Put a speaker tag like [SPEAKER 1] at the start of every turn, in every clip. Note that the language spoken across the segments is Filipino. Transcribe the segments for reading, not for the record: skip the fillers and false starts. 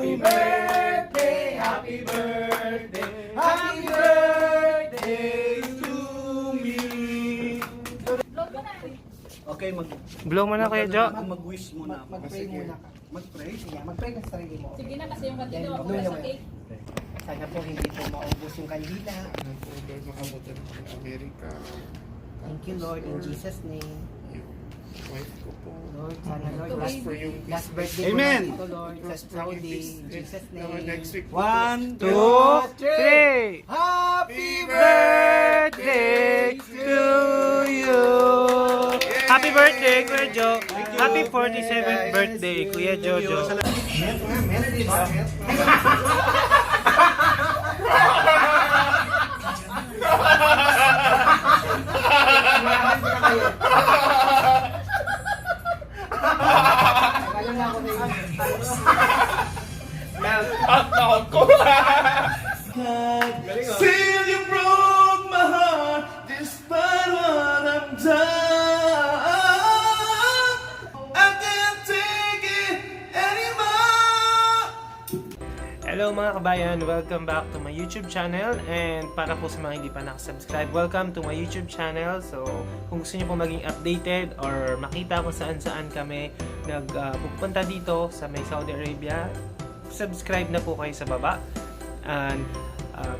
[SPEAKER 1] Happy birthday, happy birthday, happy birthday to me. Okay,
[SPEAKER 2] Blow mo na Kuya Jo.
[SPEAKER 1] mag-wish muna.
[SPEAKER 3] Mag-pray muna ka.
[SPEAKER 1] Mag-pray?
[SPEAKER 3] Sige, mag-pray ka sa sarili mo.
[SPEAKER 4] Sige na kasi yung kantina
[SPEAKER 3] Then,
[SPEAKER 4] ako
[SPEAKER 3] blow
[SPEAKER 4] sa
[SPEAKER 3] naman.
[SPEAKER 4] cake.
[SPEAKER 3] Sana po hindi po maubos yung kandila.
[SPEAKER 5] Ano po ba makabutan ko ng Amerika?
[SPEAKER 3] Thank you, Lord, in Jesus' name.
[SPEAKER 5] Yung wife ko po.
[SPEAKER 3] Lord, sana Lord,
[SPEAKER 5] Tapos po yung
[SPEAKER 3] last birthday
[SPEAKER 1] Amen.
[SPEAKER 3] ko dito, Lord, sa Saudi, in Jesus' name.
[SPEAKER 5] Next week po.
[SPEAKER 1] 1,
[SPEAKER 2] 2, 3.
[SPEAKER 1] Happy
[SPEAKER 2] Birthday to you. Happy birthday, Kuya Jo. Happy 47th birthday, Kuya Jojo.
[SPEAKER 3] Akala na ako na yun.
[SPEAKER 1] Still you broke my heart despite what I've done. I can't take it anymore.
[SPEAKER 2] Hello mga kabayan, welcome back to my YouTube channel. And para po sa mga hindi pa nakasubscribe, welcome to my YouTube channel. So kung gusto niyo po maging updated or makita kung saan-saan kami nagpupunta dito sa may Saudi Arabia, subscribe na po kayo sa baba. And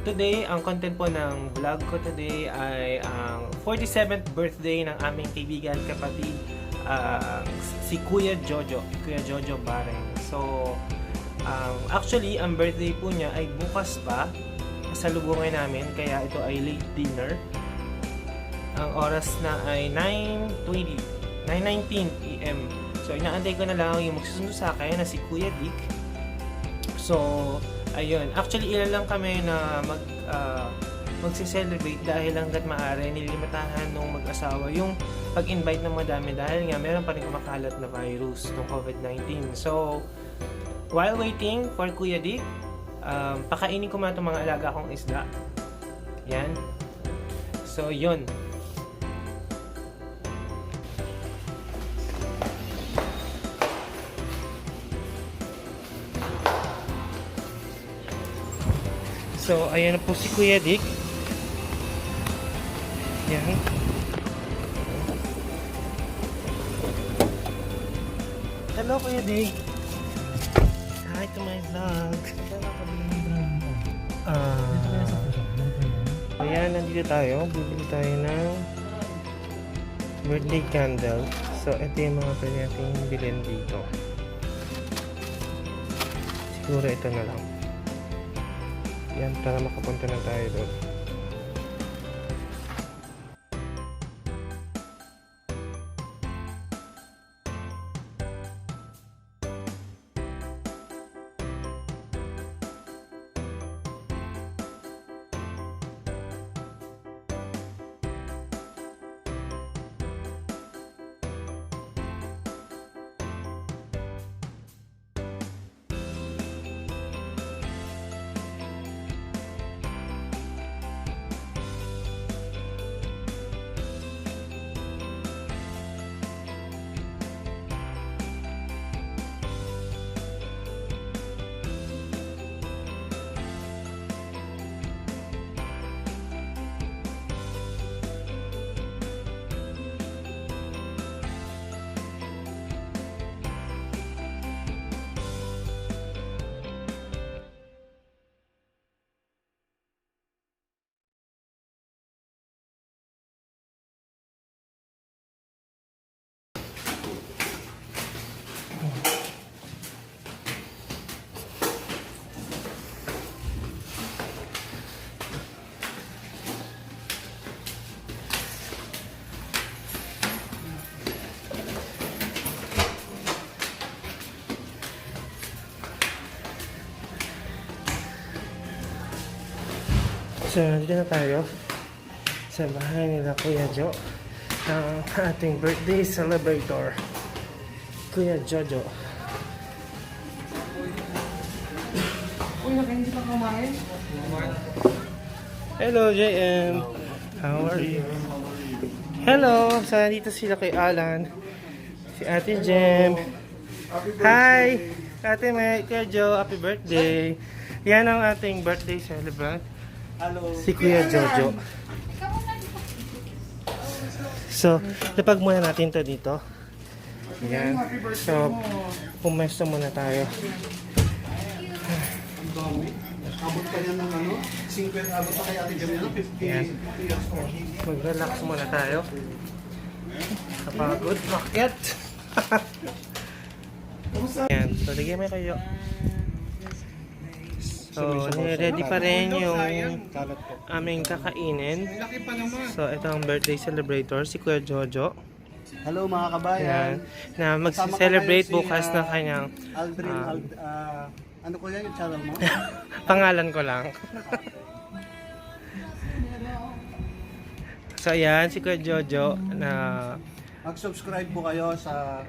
[SPEAKER 2] today, ang content po ng vlog ko today ay ang 47th birthday ng aming kaibigan, kapatid, si Kuya Jojo Bareng. So actually, ang birthday po niya ay bukas pa, sa lubungay namin, kaya ito ay late dinner. Ang oras na ay 9:19 PM. So inaantay ko na lang yung magsusundo sa akin na si Kuya Dick. So ayun, actually ilan lang kami na magse-celebrate dahil hanggat maaari nilimitahan nung mag-asawa yung pag-invite ng madami dahil nga meron pa rin kumakalat na virus ng COVID-19. So while waiting for Kuya Dick, pakainin ko muna itong mga alaga kong isda. Yan. So yun. So, ayan na po si Kuya Dick. Yan. Hello, Kuya Dick. Hi to my vlog. Ayan, nandito tayo. Bibili tayo ng birthday candle. So, ito yung mga pwede natin bilhin dito. Siguro ito na lang. Yan, para makapunta na tayo doon. So, nandito na tayo sa bahay nila Kuya Jo, ang ating birthday celebrator, Kuya Jojo.
[SPEAKER 3] Uy, hindi pa kumain?
[SPEAKER 2] Hello, JM. How are you? Hello. So, nandito sila kay Alan. Si Ate Jem. Hi. Ate May, Kuya Joe, happy birthday. Yan ang ating birthday celebrant.
[SPEAKER 1] Hello.
[SPEAKER 2] Si Kuya Jojo. So, lapag muna natin to dito. Yan. So, pumesto muna tayo.
[SPEAKER 1] Ang dami. Abot ka niya ng ano? 50, abot pa kay Ate Jamila, 50
[SPEAKER 2] Yan.
[SPEAKER 1] years old.
[SPEAKER 2] Mag-relax muna tayo. Kapagod, makyat. Yan. So, lagyan mo kayo. So, ready pa rin yung aming kakainin.
[SPEAKER 1] Laki pa naman.
[SPEAKER 2] So, ito ang birthday celebrator, si Kuya Jojo.
[SPEAKER 1] Hello mga
[SPEAKER 2] Yan.
[SPEAKER 1] kabayan.
[SPEAKER 2] Na mag-celebrate
[SPEAKER 1] Kasama ko ngayon
[SPEAKER 2] bukas
[SPEAKER 1] si,
[SPEAKER 2] ng kanyang
[SPEAKER 1] Aldrin, ano ko yan yung channel mo?
[SPEAKER 2] pangalan ko lang. So, ayan, si Kuya Jojo na
[SPEAKER 1] Mag-subscribe po kayo sa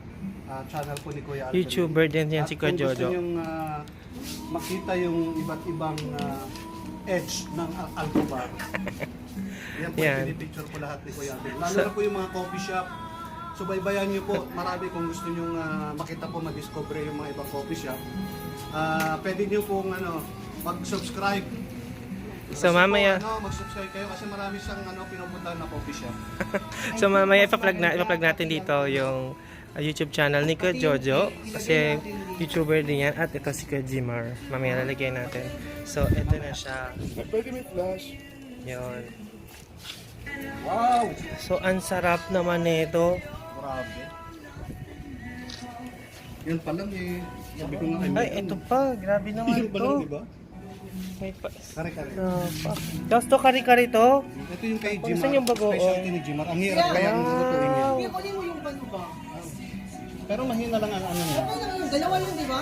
[SPEAKER 1] channel po ni Kuya Aldrin.
[SPEAKER 2] YouTuber din yan si Kuya
[SPEAKER 1] At kung gusto
[SPEAKER 2] Jojo.
[SPEAKER 1] nyong makita yung iba't ibang edge ng Alcobar. Yan po,
[SPEAKER 2] Yan.
[SPEAKER 1] picture po lahat ni Kuya Aldrin. Lalo na po yung mga coffee shop. Subaybayan nyo po, marami kung gusto nyong makita po, ma-discover yung mga ibang coffee shop. Pwede nyo pong mag-subscribe.
[SPEAKER 2] So, mamaya,
[SPEAKER 1] Mag-subscribe kayo kasi marami siyang pinupuntahan na coffee shop.
[SPEAKER 2] so mamaya ipa-plug natin dito yung YouTube channel ni Kuya Jojo kasi YouTuber din yan at ito si Kuya Jimar. Mamaya lalagay natin. So, ito na siya.
[SPEAKER 5] Pwede may flash.
[SPEAKER 2] Yun.
[SPEAKER 1] Wow!
[SPEAKER 2] So, ang sarap naman nito.
[SPEAKER 1] Grabe. Yan pa lang eh. Sabi ko nga
[SPEAKER 2] Ay, ito pa. Grabe naman
[SPEAKER 1] Yan pa lang,
[SPEAKER 2] ito.
[SPEAKER 1] diba?
[SPEAKER 2] May pa.
[SPEAKER 1] Kare-kare.
[SPEAKER 2] Pa. Tapos to kari-kari to.
[SPEAKER 1] Ito yung kay Jimar.
[SPEAKER 2] Saan yung bagoong?
[SPEAKER 1] Specialty ni Jimar. Ang hirap kaya ang lutuin niya.
[SPEAKER 3] Hindi, kunin mo yung ano ba?
[SPEAKER 1] Pero mahina lang ang ano niya.
[SPEAKER 3] Okay lang yun, dalawa yun, di ba?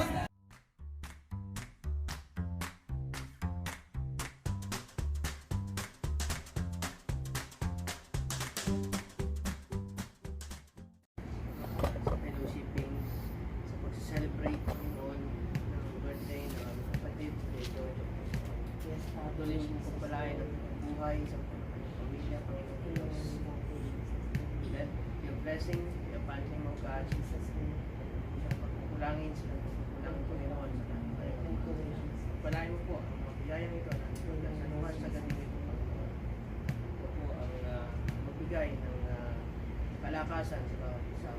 [SPEAKER 4] fellowshipping sa pag-celebrate noon ng birthday ng aming kapatid, kay Jojo. Yes, tuloy mong pagpalain ng buhay sa pamilya, Panginoon Diyos. Let your blessing be upon him, O God, Jesus name. Sa pagkukulangin sa pagkukulangin, Panginoon, sa aming Panginoon. Pagpalain mo po ang mga biyayang ito na hanggang sa luhan sa gabi nito, Panginoon. Ito po ang magbigay ng kalakasan sa bawat isa.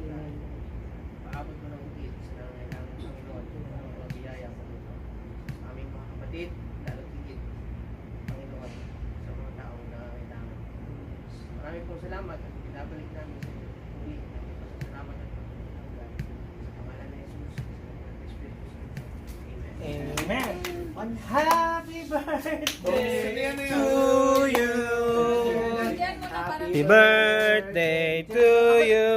[SPEAKER 4] Paabot mo ng higit sa nangangailangan ng Panginoon ng mga biyaya mo dito. Sa aming mga kapatid, lalo higit, Panginoon, sa mga taong nangangailangan. Maraming pong salamat at binabalik namin sa iyo. Muli, namin pasasalamat at pagkakas. Sa pangalan ni Jesus, sa pangalan ng Espiritu Santo. Amen.
[SPEAKER 2] Amen. One happy birthday to you. Happy birthday to you.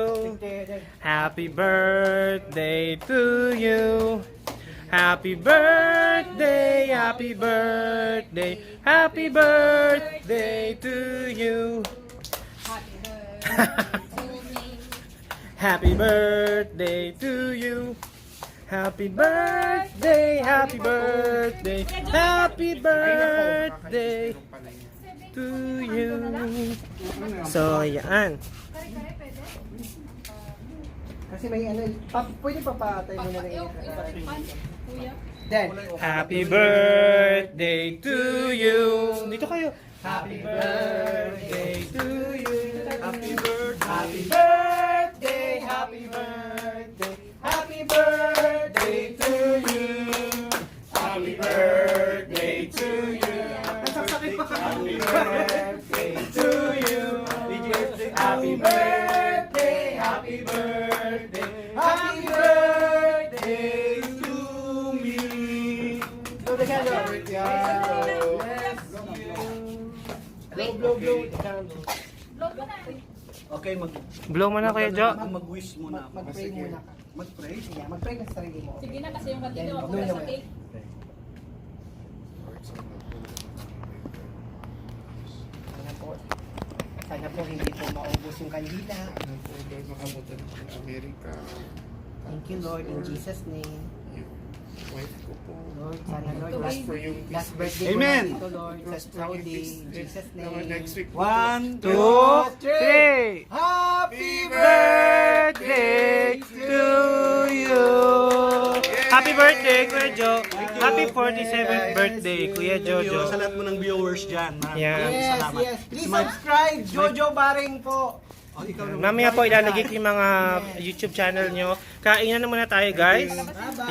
[SPEAKER 2] Happy birthday to you. Happy birthday, happy birthday, happy birthday to you. Happy birthday to you. Happy birthday, happy birthday, happy birthday to you. So, yan.
[SPEAKER 3] Kasi may ano, pwede pa patay mo na rin. Then,
[SPEAKER 2] Happy birthday to you. Dito kayo. Happy birthday to you. Happy birthday. Happy birthday. Happy birthday. Happy birthday to you. Happy birthday to you. Happy birthday to you. Happy birthday. Happy birthday. Happy birthday to me. Blow the candle. Blow the candle.
[SPEAKER 1] Okay,
[SPEAKER 2] Blow mo na Kuya Jo.
[SPEAKER 1] mag-wish muna.
[SPEAKER 3] mag-pray muna ka.
[SPEAKER 1] Mag-pray?
[SPEAKER 3] Sige, mag-pray ka sa sarili mo.
[SPEAKER 6] Sige na kasi yung kantina ako
[SPEAKER 3] Blow
[SPEAKER 6] sa
[SPEAKER 3] naman.
[SPEAKER 6] cake.
[SPEAKER 3] Sana po. Sana po hindi po maubos yung kandila.
[SPEAKER 5] Ano po, dahil makabutan ako ng Amerika.
[SPEAKER 3] Thank you, Lord, in Jesus' name.
[SPEAKER 5] Yung wife ko po.
[SPEAKER 3] Lord, sana Lord,
[SPEAKER 5] Tapos po yung
[SPEAKER 3] last birthday ko
[SPEAKER 1] Amen.
[SPEAKER 3] na dito, Lord, sa Saudi, in Jesus'
[SPEAKER 5] Naman
[SPEAKER 3] name.
[SPEAKER 5] next week po.
[SPEAKER 1] 1,
[SPEAKER 2] 2, 3.
[SPEAKER 1] Happy
[SPEAKER 2] Birthday to you. Happy birthday. birthday, Kuya Jo. Happy 47th birthday, Kuya
[SPEAKER 1] Thank you
[SPEAKER 2] Jojo.
[SPEAKER 1] sa lahat mo ng viewers dyan. Maraming
[SPEAKER 2] Yan.
[SPEAKER 1] maraming
[SPEAKER 3] Yes,
[SPEAKER 1] salamat.
[SPEAKER 3] yes. Please subscribe, Jojo Baring po.
[SPEAKER 1] Oh, ikaw naman.
[SPEAKER 2] Mamaya po ilalagay ko yung mga YouTube channel nyo. Kainan na muna tayo, guys.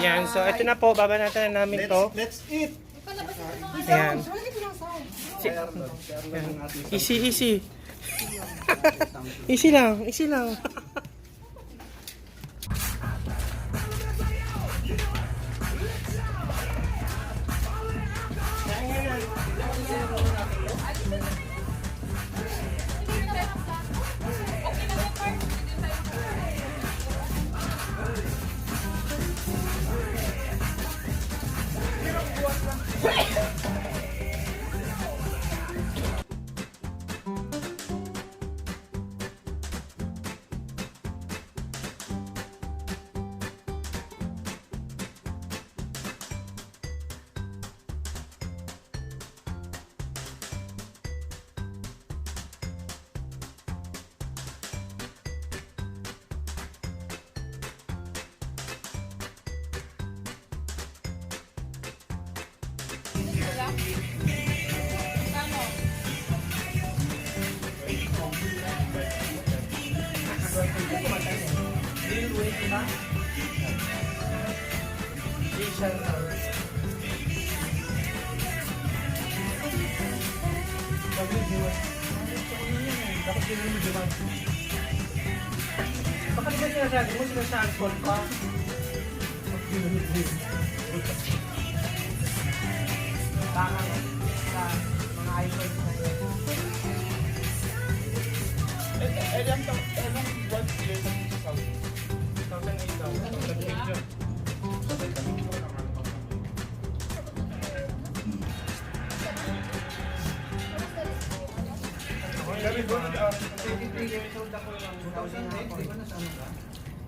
[SPEAKER 2] Yan, so ito na po, babanatan na namin to.
[SPEAKER 1] Let's eat!
[SPEAKER 2] Yan. Easy, easy. Easy lang, easy lang. Baka di ba sinasabi mo, sinasabi pa?
[SPEAKER 3] Baka sa mga icons na yun.
[SPEAKER 5] What year na sa Saudi?
[SPEAKER 2] 2008 daw. Nag-picture.
[SPEAKER 5] Kami doon,
[SPEAKER 3] 23 years old ako yung 2008, di ba nasa ano ka?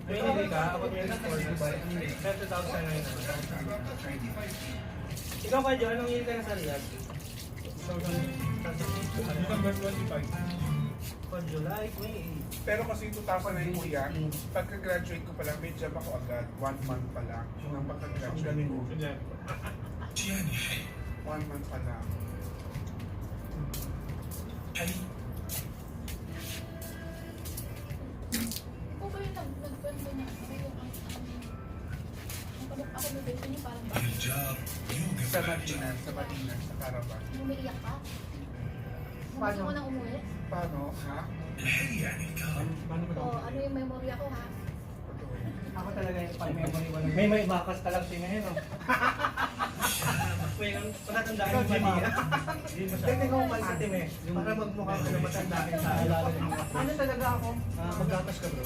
[SPEAKER 2] May hindi ka, ako yung score, di ba? 2009. Ikaw ba, Jo? Anong year ka na sa Riyadh?
[SPEAKER 5] December 25.
[SPEAKER 2] For July, May.
[SPEAKER 5] Pero kasi 2009 ko yan, pagka-graduate ko pa lang, may job ako agad. 1 month pa lang. Nung pagka-graduate ko. 1 month pa lang.
[SPEAKER 6] Ikaw ba yung nagkwento niya? Ano yung ang accommodation niyo parang ba?
[SPEAKER 5] Sa Madina, sa Caravan.
[SPEAKER 6] Umiiyak ka?
[SPEAKER 3] Paano?
[SPEAKER 6] Gusto mo nang umuwi?
[SPEAKER 5] Paano? Ha?
[SPEAKER 6] O ano yung memory ako ha?
[SPEAKER 3] Ako talaga yung pang-memory ko. May bakas ka lang tingnan yun.
[SPEAKER 2] Patatandaan
[SPEAKER 3] Ikaw,
[SPEAKER 2] mo ba
[SPEAKER 3] Jimmy?
[SPEAKER 2] niya?
[SPEAKER 3] Hindi ko malitim eh. Para magmukha ko na matanda rin sa alaala ng mga. Ano talaga ako?
[SPEAKER 1] Magkakas ka, bro.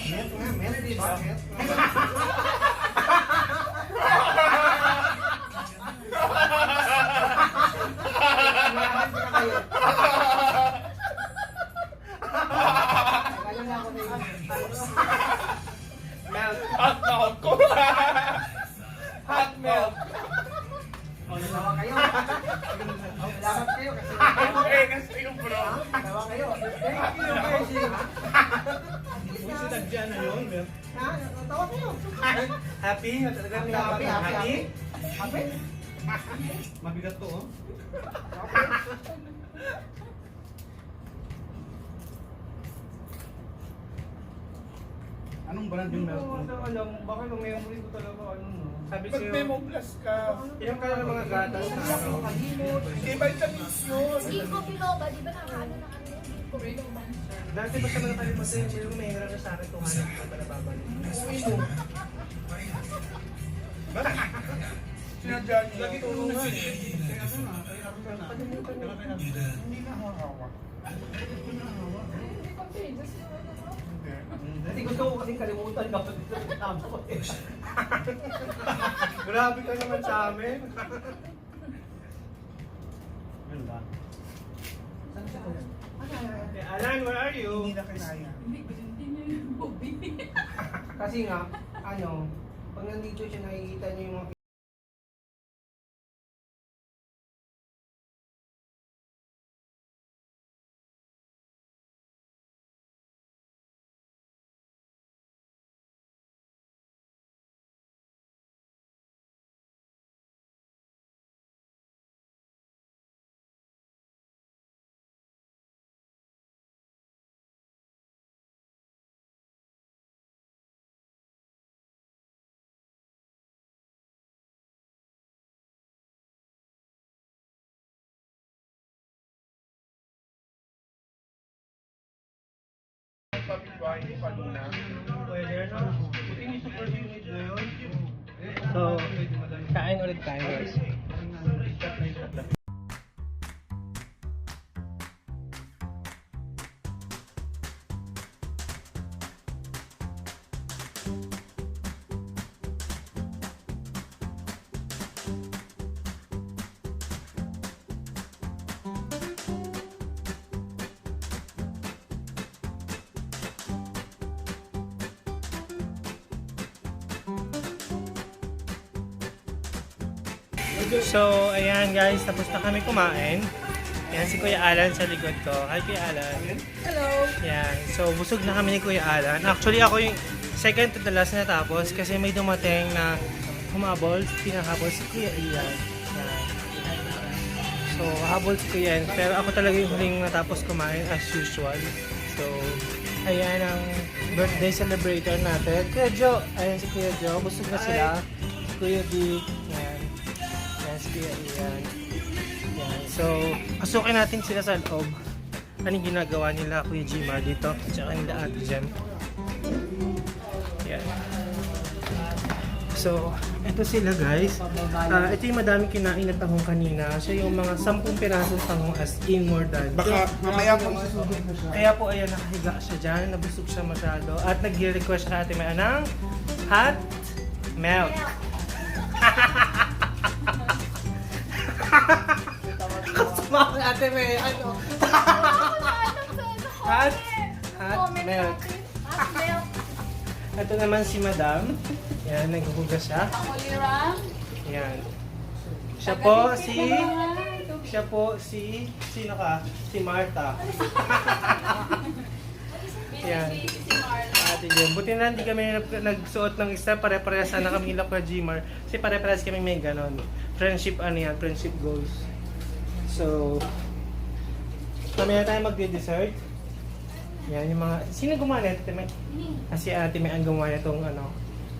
[SPEAKER 1] Met nga, met. Di ba? Met.
[SPEAKER 3] Kaya na ako na yun.
[SPEAKER 5] Hot mouth ko! Hot mouth!
[SPEAKER 3] Tawa kayo. Salamat kayo kasi.
[SPEAKER 5] Eh, kasi yung bro.
[SPEAKER 3] Tawa kayo. Thank you, Mercy.
[SPEAKER 2] Uy, si Tadjan na yun, Bel.
[SPEAKER 3] Ha? Tawa kayo.
[SPEAKER 2] Happy? Talagang
[SPEAKER 3] Happy, happy. Happy?
[SPEAKER 1] Mabigat to, oh. Anong brand yung milk mo?
[SPEAKER 2] Alam, baka yung memory ko talaga, ano, no? Sabi
[SPEAKER 5] Pag
[SPEAKER 2] sa'yo,
[SPEAKER 5] memo plus ka,
[SPEAKER 2] ilang ka ng mga gatas na ano?
[SPEAKER 5] eh, vitamins yun.
[SPEAKER 6] Ginkgo biloba, di ba nakaano na ano? Ginkgo biloba.
[SPEAKER 2] Dati ba siya mga kalimutan yung sila may hirap na sa akin, tumanan ka pala babalik.
[SPEAKER 5] Sinadya niyo.
[SPEAKER 2] Lagi tulungan eh.
[SPEAKER 5] Hindi na hawak.
[SPEAKER 6] Hindi contagious yung ano ko.
[SPEAKER 5] Hindi.
[SPEAKER 3] Kasi gusto ko kasing kalimutan dapat dito sa tabo ko eh.
[SPEAKER 2] Grabe ka naman sa amin.
[SPEAKER 1] Ano ba?
[SPEAKER 3] Saan siya?
[SPEAKER 2] Alan, where are you?
[SPEAKER 5] Hindi na kinaya.
[SPEAKER 3] Kasi nga, ano, pag nandito siya nakikita niyo yung mga
[SPEAKER 5] kapitbahay ko kanina.
[SPEAKER 2] Pwede na. Buti ni super humid ngayon. So, kain ulit tayo guys. So, ayan guys, tapos na kami kumain. Yan si Kuya Alan sa likod ko. Hi Kuya Alan.
[SPEAKER 6] Hello.
[SPEAKER 2] Yan. So, busog na kami ni Kuya Alan. Actually, ako yung second to the last na tapos kasi may dumating na humabol, pinahabol si Kuya Ian. Yan. So, habol si Kuya Ian. Pero ako talaga yung huling natapos kumain as usual. So, ayan ang birthday celebrator natin. Kuya Joe. Ayan si Kuya Joe. Busog na sila. Si Kuya Dick. Yan. Yan si Kuya Ian. Yan. So, pasukin natin sila sa loob. Anong ginagawa nila Kuya Jimar dito? Tsaka nila Ate Jem. Yan. So, ito sila guys. Ito yung madaming kinain na tahong kanina. So, yung mga 10 pirasong tahong as in more than.
[SPEAKER 5] Baka mamaya po susugod na siya.
[SPEAKER 2] Kaya po ayan, nakahiga siya dyan. Nabusog siya masyado. At nag-request siya Ate May ng hot milk. Kasama ang Ate May, ano? Hot milk.
[SPEAKER 6] Hot milk.
[SPEAKER 2] Ito naman si Madam. Yan, naghuhugas siya.
[SPEAKER 6] Ako Lira.
[SPEAKER 2] Yan. Siya po si, sino ka? Si Martha. Yan.
[SPEAKER 6] Si Marla.
[SPEAKER 2] Ate Jem. Buti na hindi kami nagsuot ng isa, pare-parehas na kami nila kwa Gmar. Kasi pare-parehas kami may ganon. Friendship ano yan, friendship goals. So, kami na tayo magde-dessert. Yan yung mga, sino gumawa na ito? Kasi Ate May ang gumawa na itong ano,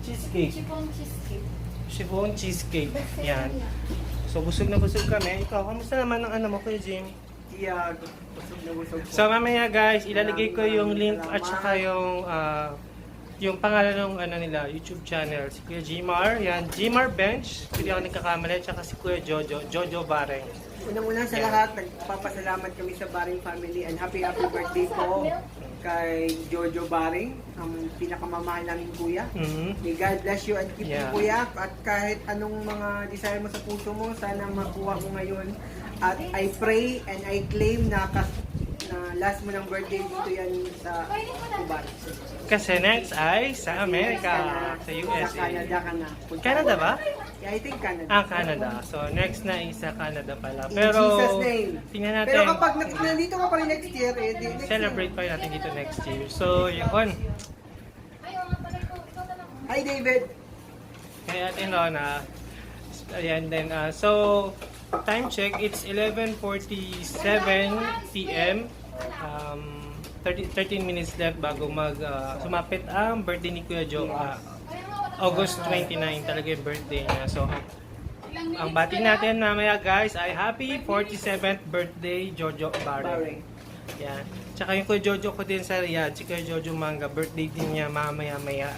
[SPEAKER 2] cheesecake.
[SPEAKER 6] Chiffon cheesecake.
[SPEAKER 2] Chiffon cheesecake. Yan. So, busog na busog kami. Ikaw, kamusta naman ang ano mo, Kuya Jim?
[SPEAKER 3] Tiyag, busog na busog po.
[SPEAKER 2] So, mamaya guys, ilalagay ko yung link at saka yung pangalan ng ano nila, YouTube channel. Si Kuya Gmar. Yan, Gmar Bench. Hindi ako nagkakamali. At saka si Kuya Jojo Bareng.
[SPEAKER 3] Unang-una sa lahat, nagpapasalamat kami sa Baring family and happy birthday po kay Jojo Baring, ang pinakamamahal naming kuya. May God bless you and keep you,
[SPEAKER 2] Yeah.
[SPEAKER 3] kuya. At kahit anong mga desire mo sa puso mo, sana makuha mo ngayon. At I pray and I claim na last mo ng birthday dito yan sa Tubar.
[SPEAKER 2] Kasi next ay sa Amerika. Sa
[SPEAKER 3] Sa
[SPEAKER 2] USA.
[SPEAKER 3] Canada ka na.
[SPEAKER 2] Canada ba?
[SPEAKER 3] Yeah, I think Canada.
[SPEAKER 2] Canada. So, next na is sa Canada pala.
[SPEAKER 3] In
[SPEAKER 2] Pero,
[SPEAKER 3] Jesus' name.
[SPEAKER 2] tingnan natin.
[SPEAKER 3] Pero kapag nandito ka pa rin next year, next
[SPEAKER 2] Celebrate pa natin dito next year. So, yun.
[SPEAKER 6] Ayaw nga pala ikaw. Ikaw na lang.
[SPEAKER 3] Hi David!
[SPEAKER 2] Kaya atin Rona. Ayan din. So, time check. It's 11:47 p.m. 13 minutes left bago sumapit ang birthday ni Kuya Joe. August 29 talaga yung birthday niya. So, ang bati natin mamaya guys ay happy 47th birthday Jojo Bareng. Yan. Tsaka yung Kuya Jojo ko din sa Riyadh, si Kuya Jojo Manga, birthday din niya mamaya-maya.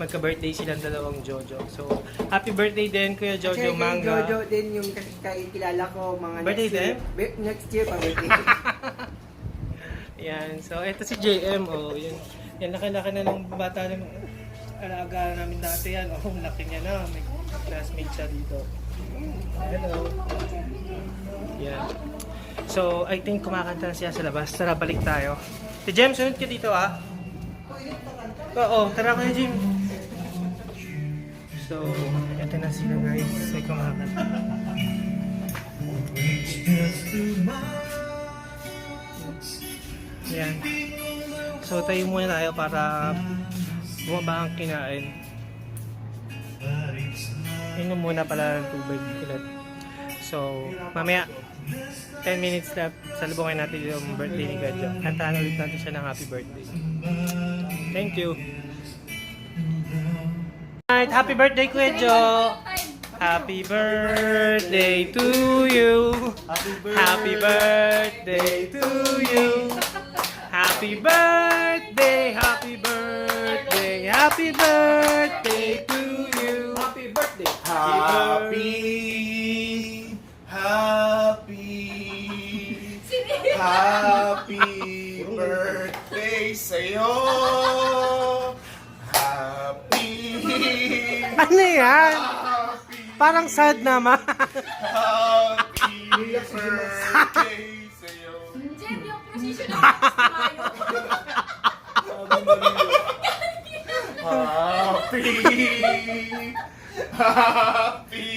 [SPEAKER 2] Magka-birthday silang dalawang Jojo. So, happy birthday din Kuya Jojo Manga.
[SPEAKER 3] Jojo din yung kilala ko mga
[SPEAKER 2] Birthday din?
[SPEAKER 3] Next year pa birthday.
[SPEAKER 2] Yan. So, ito si JM. Oh, yan laki-laki na ng bata ng alaga namin dati yan. Oh, laki niya na. May classmate siya dito. Hello. Yan. So, I think kumakanta na siya sa labas. Tara, balik tayo. Si Jem, sunod ka dito ah. Oo, tara kayo Jim. So, ito na sila guys. May kumakanta. Yan. So, tayo muna tayo para bumaba ang kinain. Inom muna pala ng tubig ulit. So, mamaya 10 minutes left. Salubungin natin yung birthday ni Gadjo. Kantahan ulit natin siya ng happy birthday. Thank you. Alright, happy birthday Kuya Jo! Happy birthday to you! Happy birthday to you! Happy Happy birthday, happy birthday, happy birthday to you.
[SPEAKER 3] Happy birthday!
[SPEAKER 5] Happy birthday sa'yo. Happy
[SPEAKER 2] Ano yan? Parang sad naman.
[SPEAKER 5] Happy birthday sa'yo.
[SPEAKER 6] Jen, yung position ng tayo.
[SPEAKER 5] Happy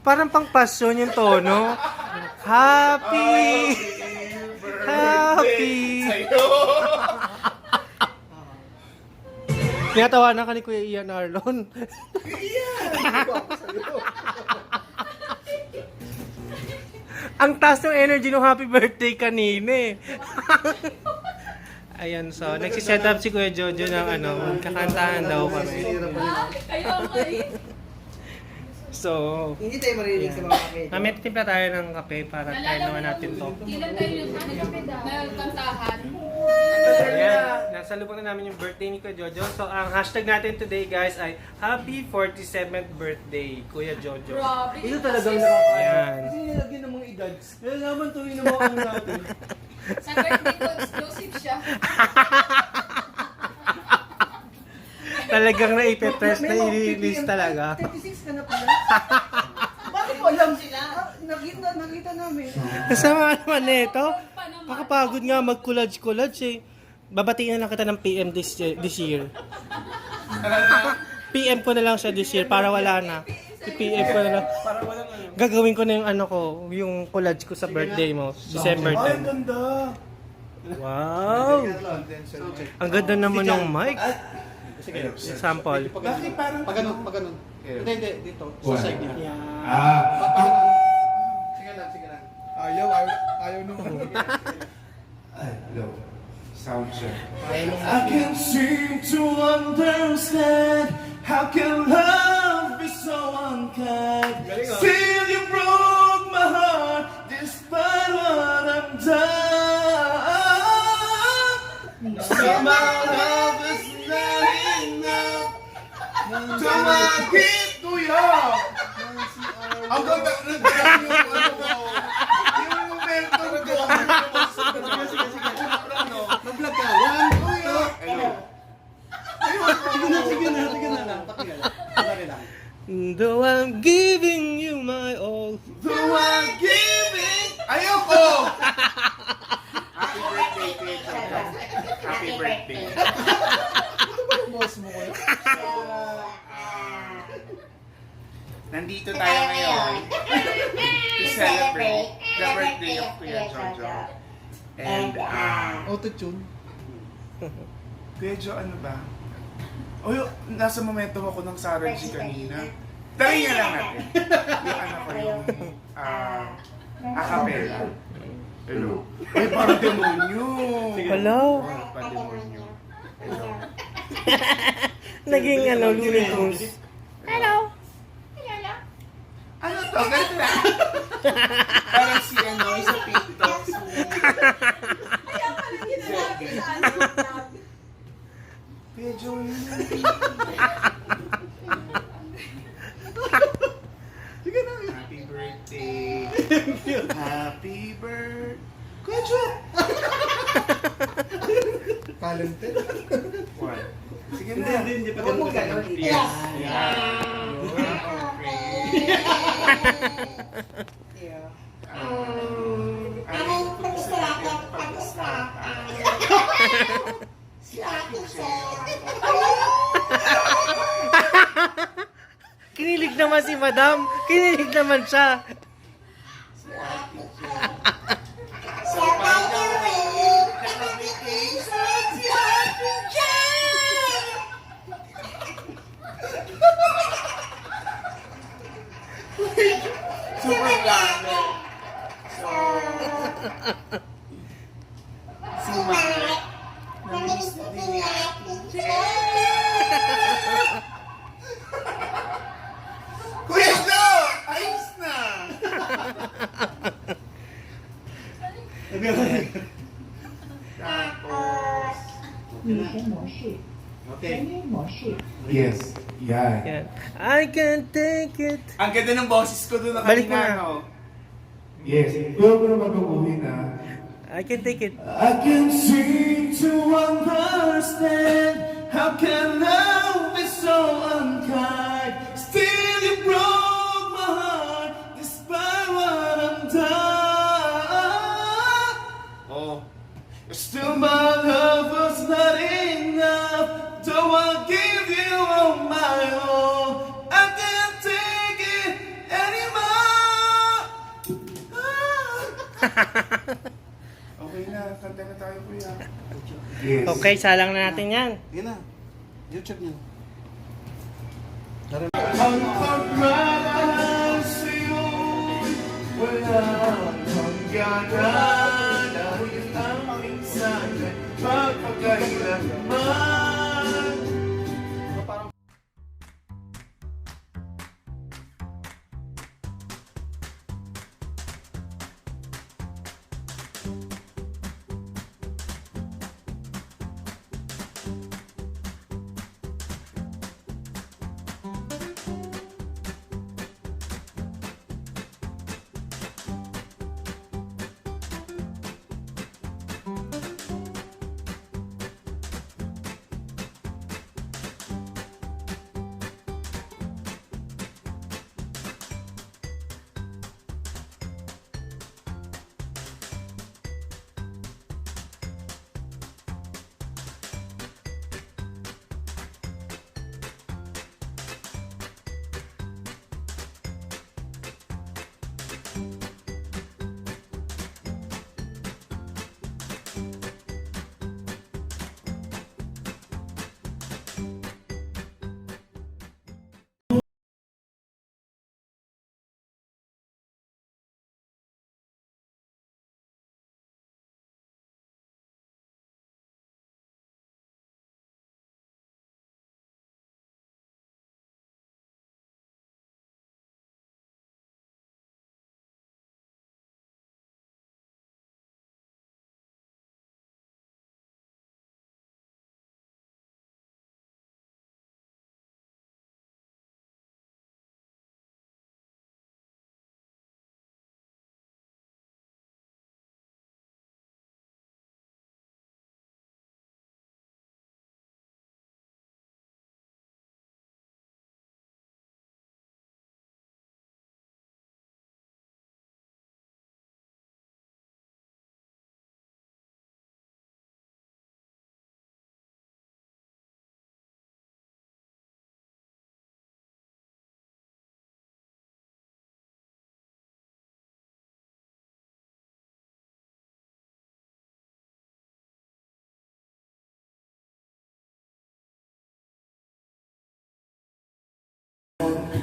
[SPEAKER 2] Parang pang passion yung tono. Happy! Happy!
[SPEAKER 5] sa'yo.
[SPEAKER 2] Tinatawanan ka ni Kuya Ian Arlon. Ang taas ng energy ng happy birthday kanina eh. Ayan, so nagsiset up si Kuya Jojo ng kakantahan daw kami.
[SPEAKER 6] Kaya nga eh.
[SPEAKER 2] So,
[SPEAKER 3] Hindi tayo maririnig sa mga kami.
[SPEAKER 2] mamaya timpla tayo ng kape para try naman natin to.
[SPEAKER 6] Kailan tayo nagkantahan?
[SPEAKER 2] Ayan, nasa lubong na namin yung birthday ni Kuya Jojo. So, ang hashtag natin today guys ay Happy 47th Birthday, Kuya Jojo.
[SPEAKER 6] Grabe.
[SPEAKER 3] Ito talagang nakakaya.
[SPEAKER 2] Ayan.
[SPEAKER 3] Kasi nilagyan ng mga edad. Nalalaman to yung mga ano natin.
[SPEAKER 6] Sa birthday ko, exclusive siya.
[SPEAKER 2] Talagang naipe-press na i-release talaga.
[SPEAKER 3] 36 ka na pala. Bakit mo alam sila? Nakita namin.
[SPEAKER 2] Kasama naman nito. Kakapagod nga mag-collage-collage eh. Babatiin na lang kita ng PM this year. PM ko na lang siya this year para wala na. I-PM ko na lang. Gagawin ko na yung yung collage ko sa birthday mo. December 10.
[SPEAKER 5] Ganda.
[SPEAKER 2] Wow! Ang ganda naman ng mic.
[SPEAKER 1] Sige.
[SPEAKER 2] Sample.
[SPEAKER 5] Bakit parang
[SPEAKER 1] Pag ganun. Hindi, dito. Sa side niya. Sige lang.
[SPEAKER 5] Ayaw naman. Hello. Sound check. I can't seem to understand how can love be so unkind. Still you broke my heart despite what I've done. So my love is not enough to make to you. Ang ganda yung momento ko.
[SPEAKER 1] Mag-vlog ka. 1, 2, 3. Sige na. Pakinggan lang. Sandali lang.
[SPEAKER 2] Though I'm giving you my all.
[SPEAKER 5] Though I'm giving... Ayoko! Happy birthday, Kuya. Happy birthday. Nandito tayo ngayon to celebrate the birthday of Kuya Jojo. And,
[SPEAKER 1] Auto-tune.
[SPEAKER 5] Kuya Jo, ano ba? Nasa momentum ako ng Sarah G kanina. Try nga lang natin. Yung ko yung acapella. Hello. Ay, parang demonyo.
[SPEAKER 2] Hello?
[SPEAKER 5] Parang demonyo. Hello.
[SPEAKER 2] Naging Looney Tunes.
[SPEAKER 5] Ano to? Ganito na. Parang si sa TikTok.
[SPEAKER 6] Kaya pala ginagawa sa ano.
[SPEAKER 5] Kuya Jo,
[SPEAKER 1] Sige na.
[SPEAKER 5] happy birthday. Happy birthday. Kuya Jo.
[SPEAKER 1] Talented.
[SPEAKER 5] What? Sige
[SPEAKER 1] Hindi,
[SPEAKER 5] na.
[SPEAKER 1] hindi pa
[SPEAKER 3] Huwag mo
[SPEAKER 1] ganun.
[SPEAKER 3] ganun.
[SPEAKER 5] Yes. Yeah.
[SPEAKER 3] Yeah.
[SPEAKER 2] Kinilig naman si Madam. Kinilig naman siya.
[SPEAKER 5] Super plano. So, si Mike, namiss na din ni Ate Kuya Jo! Ayos na! Tapos,
[SPEAKER 1] Okay.
[SPEAKER 5] Yes. Yan.
[SPEAKER 2] Yan. I can't take it.
[SPEAKER 5] Ang ganda ng boses ko doon na
[SPEAKER 2] Balik mo
[SPEAKER 5] kanina,
[SPEAKER 2] na.
[SPEAKER 5] no? Yes. Pero ko na mag-uwi na.
[SPEAKER 2] I can take it.
[SPEAKER 5] I can seem to understand. How can love be so unkind? Still you broke my heart despite what I've done. Oh, still my love was not enough. Though I give you all my all, I can't take it anymore. Okay na, kanta na tayo kuya. Yes.
[SPEAKER 2] Okay, salang na natin yan.
[SPEAKER 1] Yun na. YouTube niyo.
[SPEAKER 5] Ang pagmamahal sa'yo, wala kang gana. Dahil ang minsan ay magpagkailanman.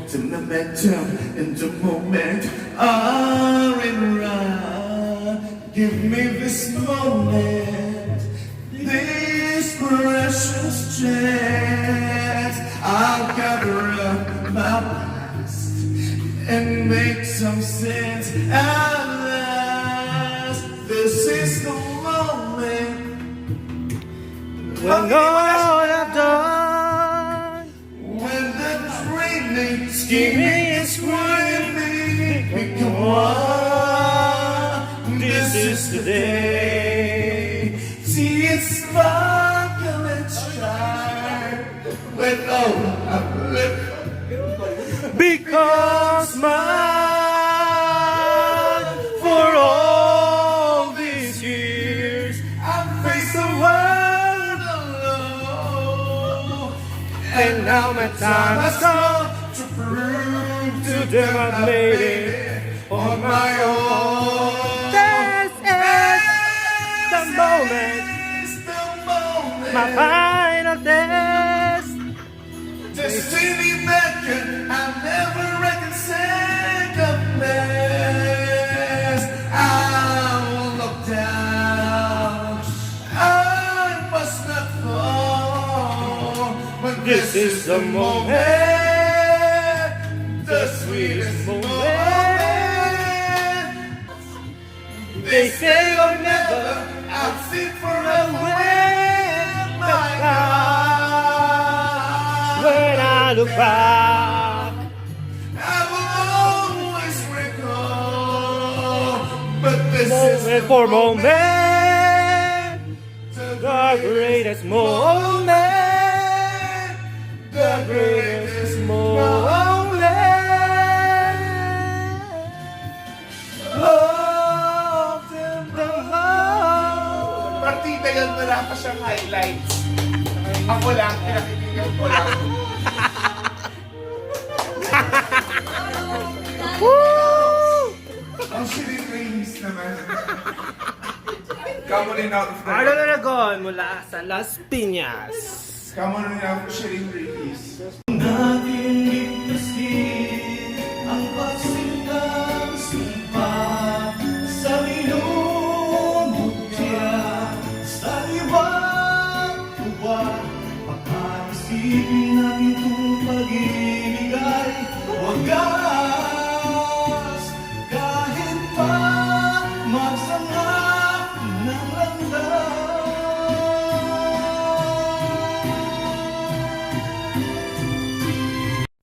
[SPEAKER 5] To momentum in the moment are in run. Give me this moment, this precious chance. I'll gather up my past and make some sense at last. This is the moment.
[SPEAKER 2] When all I've done,
[SPEAKER 5] When the dreaming, scheming, and screaming become one, this is the day. See it sparkle and shine with all of it.
[SPEAKER 2] because mine for all these years.
[SPEAKER 5] I face the world alone,
[SPEAKER 2] And now my time has come
[SPEAKER 5] to prove
[SPEAKER 2] to them I've made it
[SPEAKER 5] on my own.
[SPEAKER 2] This is the moment,
[SPEAKER 5] It's the moment.
[SPEAKER 2] my final test.
[SPEAKER 5] Destiny beckon, I never reckon second best. I will look down, I must not fall. But
[SPEAKER 2] This is the
[SPEAKER 5] moment, the sweetest moment. They say you'll never, I'll sit forever with my God.
[SPEAKER 2] look back.
[SPEAKER 5] I will always recall, but this is
[SPEAKER 2] Moment for moment, the greatest moment, the greatest moment of them all.
[SPEAKER 5] Partida yan, wala pa siyang highlights. Ako lang, pinakikinggan ko lang. Ang Shirin Reyes naman. Come on in out of the...
[SPEAKER 2] Arnold Aragon mula sa Las Piñas.
[SPEAKER 5] Come on in out of Shirin Reyes.
[SPEAKER 1] Natin ipaskin ang pagsintang sumpa sa minumutya sa liwag tuwa. Pagkaisipin natin kung pag-ibig ay wagas kahit pa magsangap ng landas.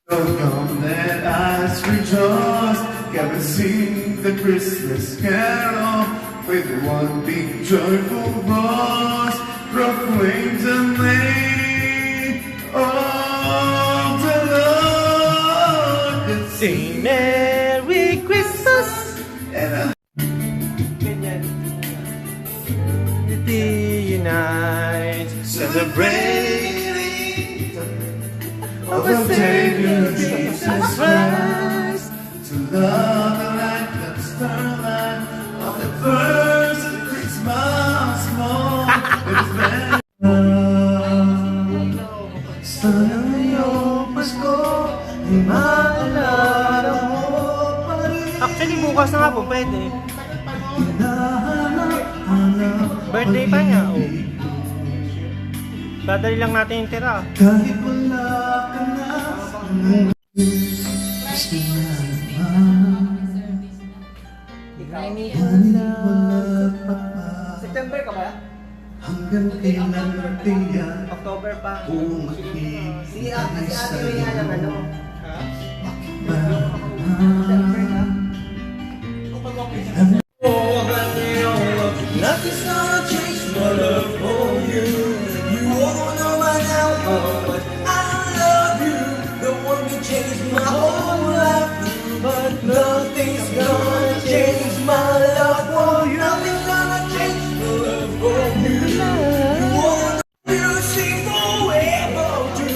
[SPEAKER 5] Come, let us rejoice, come and sing the Christmas carol with one big joyful voice, proclaim the name of the Lord. And
[SPEAKER 2] Sing Merry Christmas.
[SPEAKER 5] and
[SPEAKER 2] Unite,
[SPEAKER 5] celebrating of the Savior Jesus Christ, to love the light that starlight of the first of Christmas morn. It is very sa iyong Pasko ay maalala mo pa rin.
[SPEAKER 2] Actually, bukas na nga po, pwede.
[SPEAKER 5] Hinahanap-hanap
[SPEAKER 2] Birthday pa niya, oh. Dadali lang natin yung tira.
[SPEAKER 5] kahit wala ka na. Gusto na
[SPEAKER 3] September ka ba?
[SPEAKER 5] hanggang kailan tiyan
[SPEAKER 3] October pa.
[SPEAKER 5] kung
[SPEAKER 3] Si ate mo yan ang ano.
[SPEAKER 5] September
[SPEAKER 3] ka?
[SPEAKER 1] Nothing's gonna change my love for you. You won't know by now how much I love you. Don't want to change my whole life, but nothing's gonna change my love for you. Nothing's gonna change my love for you. You won't you see forever too.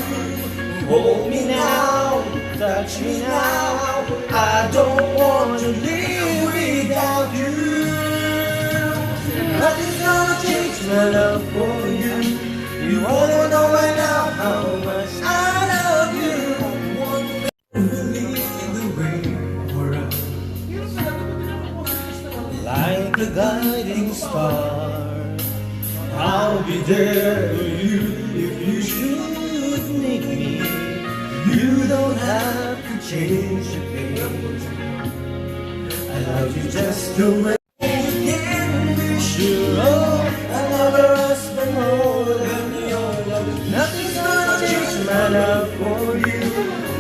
[SPEAKER 1] Hold me now, touch me now. I don't want to live without you. Nothing's gonna change my love for you. You wanna know right now how much I love you. One believe in the rain for us, like a guiding star. I'll be there for you if you should need me. You don't have to change a thing. I love you just the way. Sure, I love her husband more than your love. Nothing's gonna change my love for you.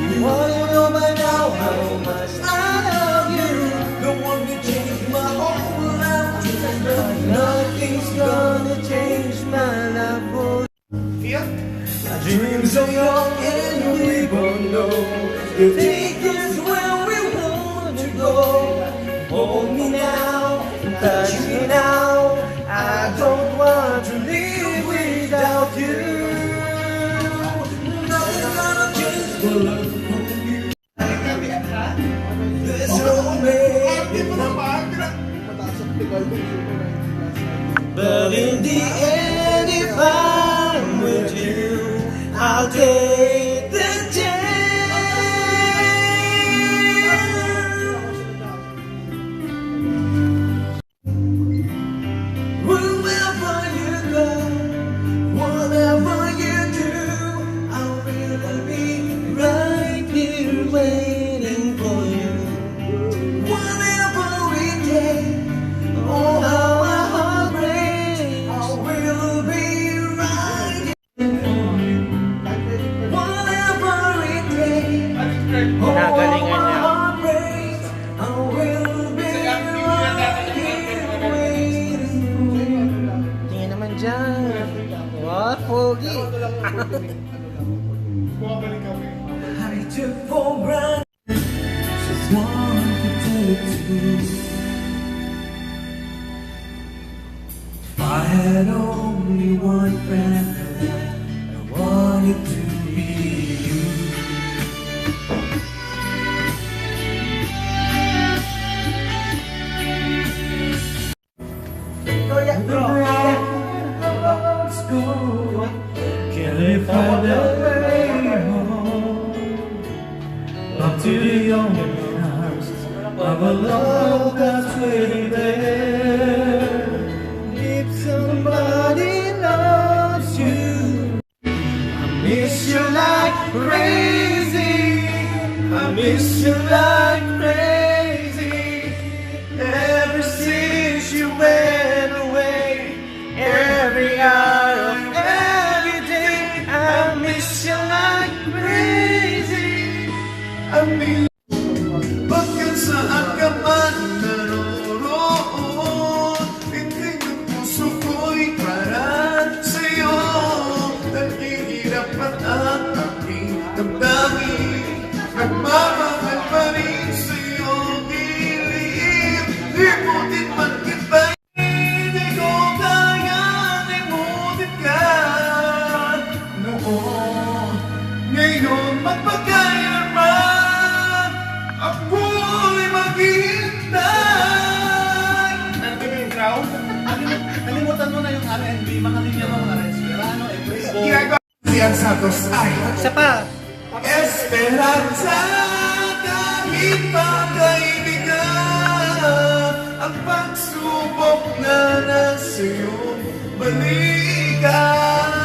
[SPEAKER 1] You wanna know by now how much I love you. Don't want to change my whole life. Nothing's gonna change my love for you. Our dreams are young and we both know the take us where we want to go. Hold me now, touch me now. I don't want to live without you. Nothing's gonna change the love for you. There's no making but in the end, if I'm with you, I'll take the chance. Wherever you go, whatever you do, I'll really be right here waiting for you. Whatever we take, oh how I heartbreak, I will
[SPEAKER 5] If I had only one friend, I wanted to be you. Let's go. Can we find a way home? Up to the only house of a love that's waiting there. If somebody loves you, I miss you like crazy. I miss you like crazy. Ever since you went away, every hour of every day, I miss you like crazy. I mean, bakit saan ka man naroon, hindi yung puso ko'y para sa'yo. Naghihirap at ang aking damdamin, nagmamahal pa rin sa'yo. Limutin man kita, hindi ko kayang limutin ka noon. Ngayon magpagkailanman ako'y maghihintay.
[SPEAKER 1] Nandun yung crowd. Kalimutan mo na yung R&B, makalinya mo na Esperano, Ebreo.
[SPEAKER 5] Ginagawa Ian Santos ay
[SPEAKER 3] Isa pa.
[SPEAKER 5] Esperanza kahit pa kaibigan, ang pagsubok na nasa iyong balikan.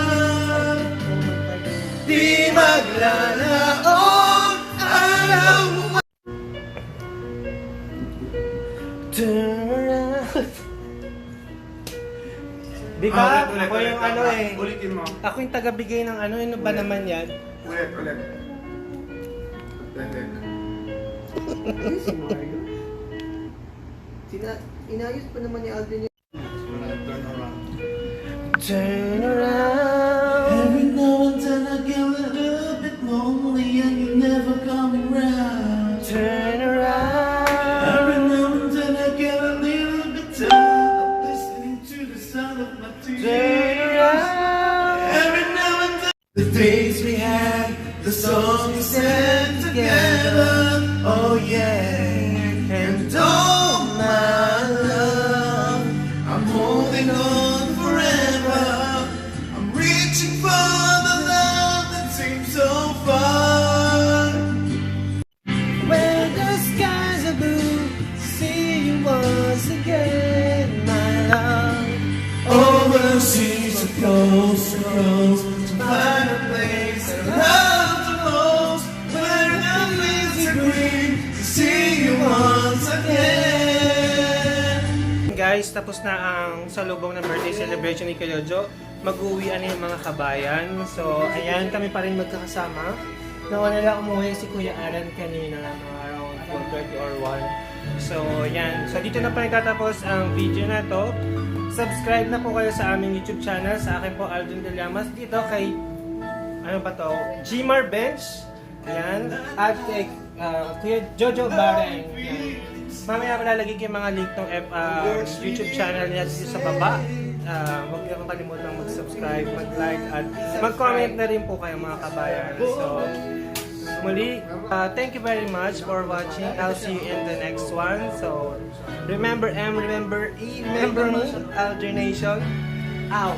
[SPEAKER 5] Di maglalaon araw mo.
[SPEAKER 3] Turn around. Di ba? Ako yung ano eh.
[SPEAKER 5] Ulitin mo.
[SPEAKER 3] Ako yung tagabigay ng ano ba naman yan?
[SPEAKER 5] Ulit.
[SPEAKER 3] Si Mario? Inayos pa naman ni Alden yun. Turn around.
[SPEAKER 5] Every now and then I get a little bit lonely and you're never coming round.
[SPEAKER 3] Turn around.
[SPEAKER 5] Every now and then I get a little bit tired of listening to the sound of my tears.
[SPEAKER 3] Turn around.
[SPEAKER 5] Every now and then the days we had, the songs we sang together. Oh yeah, and oh my love, I'm holding on forever. I'm reaching for the love that seems so far.
[SPEAKER 3] When the skies are blue, see you once again, my love.
[SPEAKER 5] Overseas to close, to find a place that I love the most, where the leaves are green, to see you once again.
[SPEAKER 2] Guys, tapos na ang salubong ng birthday celebration ni Kuya Mag-uwian na yung mga kabayan. So, ayan, kami pa rin magkakasama. Nawala lang umuwi si Kuya Alan kanina, around 4:30 or 1. So, ayan. So, dito na pa nagtatapos ang video na to. Subscribe na po kayo sa aming YouTube channel. Sa akin po, Aldon De Llamas. Dito kay, ano ba to? Gmar Bench. Ayan. At kay Kuya Jojo Bareng. Ayan. Mamaya malalagay ko yung mga link ng YouTube channel niya dito sa baba. Huwag niyo kang kalimutan mag-subscribe, mag-like, at mag-comment na rin po kayo mga kabayan. So, muli, thank you very much for watching. I'll see you in the next one. So, remember M, remember E, remember me, Aldernation. Out!